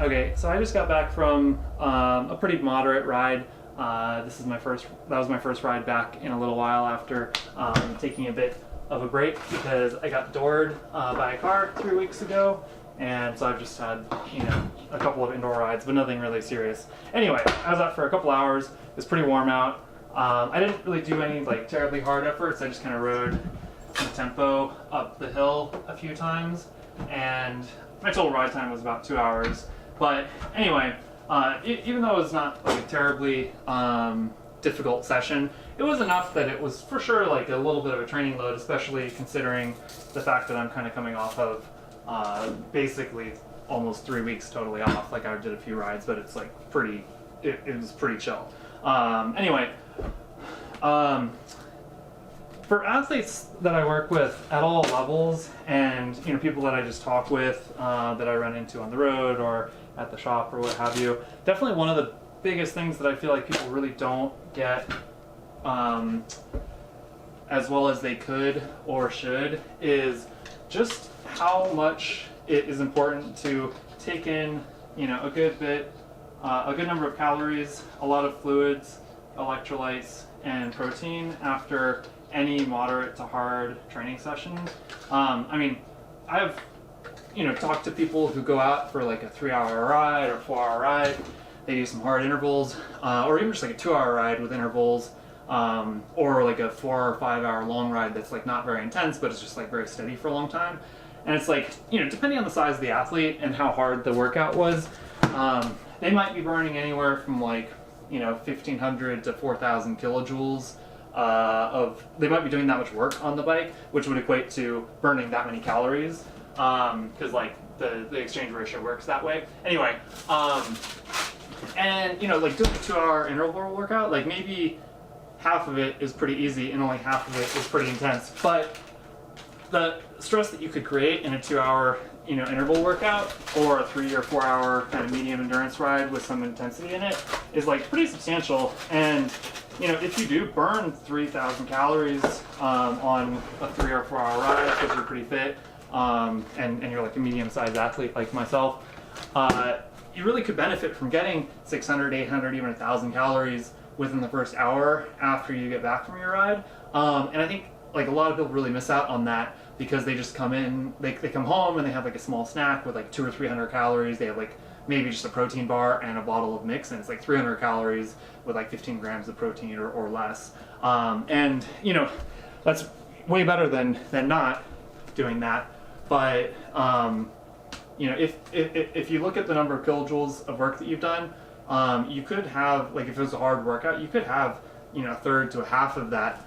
Okay, so I just got back from a pretty moderate ride. That was my first ride back in a little while after taking a bit of a break because I got doored by a car 3 weeks ago, and so I've just had, a couple of indoor rides, but nothing really serious. Anyway, I was out for a couple hours. It was pretty warm out. I didn't really do any terribly hard efforts. I just kind of rode some tempo up the hill a few times, and my total ride time was about 2 hours. But anyway, even though it was not a terribly difficult session, it was enough that it was for sure a little bit of a training load, especially considering the fact that I'm kind of coming off of basically almost 3 weeks totally off. I did a few rides, but it's it was pretty chill. Anyway, for athletes that I work with at all levels, and people that I just talk with, that I run into on the road or at the shop or what have you, definitely one of the biggest things that I feel like people really don't get as well as they could or should is just how much it is important to take in a good number of calories, a lot of fluids, electrolytes, and protein after any moderate to hard training session. I've talked to people who go out for a 3-hour ride or 4-hour ride. They do some hard intervals, or even just a 2-hour ride with intervals, or a 4 or 5 hour long ride that's not very intense, but it's just very steady for a long time. And it's depending on the size of the athlete and how hard the workout was, they might be burning anywhere from 1,500 to 4,000 kilojoules they might be doing that much work on the bike, which would equate to burning that many calories, because the exchange ratio works that way. Anyway, and doing a 2-hour interval workout, maybe half of it is pretty easy and only half of it is pretty intense. But the stress that you could create in a 2-hour interval workout or a 3 or 4 hour kind of medium endurance ride with some intensity in it is pretty substantial. And if you do burn 3,000 calories on a 3 or 4 hour ride because you're pretty fit, and you're a medium-sized athlete like myself, you really could benefit from getting 600, 800, even 1,000 calories within the first hour after you get back from your ride. And I think a lot of people really miss out on that because they just come in, they come home and they have a small snack with 200 or 300 calories. They have maybe just a protein bar and a bottle of mix, and it's 300 calories with 15 grams of protein or less. And that's way better than not doing that. But if you look at the number of kilojoules of work that you've done, you could have if it was a hard workout, you could have a third to a half of that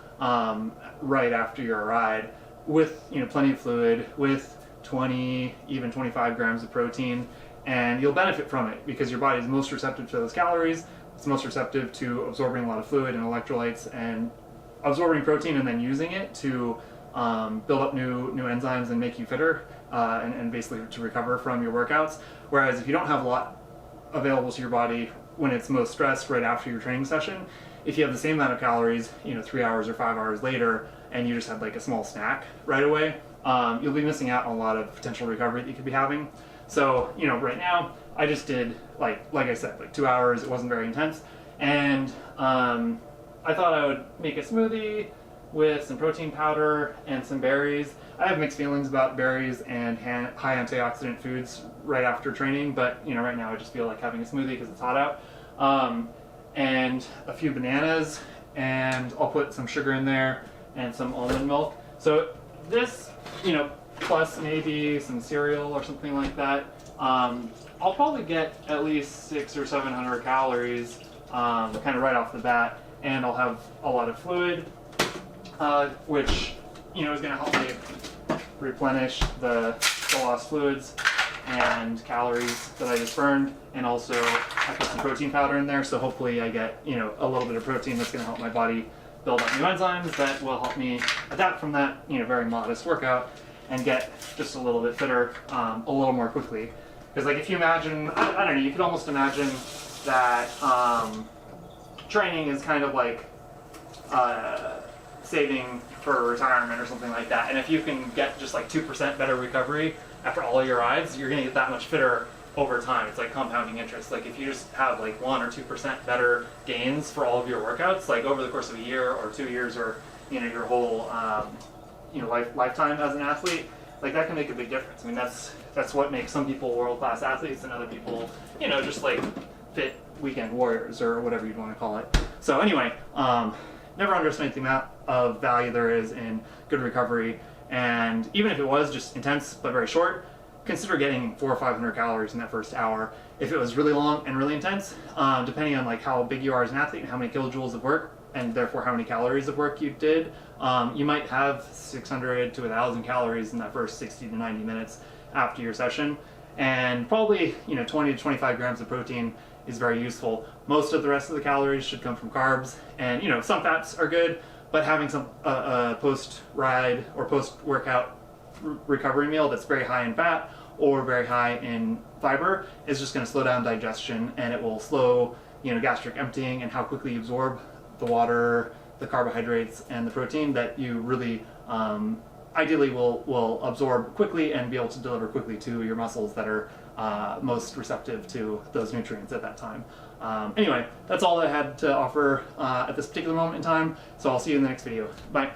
right after your ride with plenty of fluid, with 20, even 25 grams of protein, and you'll benefit from it because your body is most receptive to those calories. It's most receptive to absorbing a lot of fluid and electrolytes and absorbing protein and then using it to build up new enzymes and make you fitter, and basically to recover from your workouts. Whereas if you don't have a lot available to your body when it's most stressed right after your training session, if you have the same amount of calories 3 hours or 5 hours later and you just had a small snack right away, you'll be missing out on a lot of potential recovery that you could be having. So right now I just did like I said 2 hours. It wasn't very intense, and I thought I would make a smoothie with some protein powder and some berries. I have mixed feelings about berries and high antioxidant foods right after training, but right now I just feel like having a smoothie because it's hot out. And a few bananas, and I'll put some sugar in there and some almond milk. So this, plus maybe some cereal or something like that, I'll probably get at least 600 or 700 calories kind of right off the bat, and I'll have a lot of fluid, which is going to help me replenish the lost fluids and calories that I just burned. And also I put some protein powder in there, so hopefully I get a little bit of protein that's going to help my body build up new enzymes that will help me adapt from that very modest workout and get just a little bit fitter a little more quickly. Because if you imagine, I don't know, you could almost imagine that training is kind of saving for retirement or something like that. And if you can get just 2% better recovery after all your rides, you're going to get that much fitter over time. It's like compounding interest. Like if you just have like 1 or 2% better gains for all of your workouts, like over the course of a year or 2 years, or your whole lifetime as an athlete, like that can make a big difference. I mean, that's what makes some people world-class athletes and other people, just like fit weekend warriors or whatever you'd want to call it. So anyway, never underestimate the amount of value there is in good recovery. And even if it was just intense but very short, consider getting 400 or 500 calories in that first hour. If it was really long and really intense, depending on like how big you are as an athlete and how many kilojoules of work, and therefore how many calories of work you did, you might have 600 to 1,000 calories in that first 60 to 90 minutes after your session. And probably 20 to 25 grams of protein is very useful. Most of the rest of the calories should come from carbs, and some fats are good, but having some post-ride or post-workout recovery meal that's very high in fat or very high in fiber is just going to slow down digestion, and it will slow gastric emptying and how quickly you absorb the water, the carbohydrates, and the protein that you really ideally will absorb quickly and be able to deliver quickly to your muscles that are most receptive to those nutrients at that time. Anyway, that's all I had to offer at this particular moment in time, so I'll see you in the next video. Bye.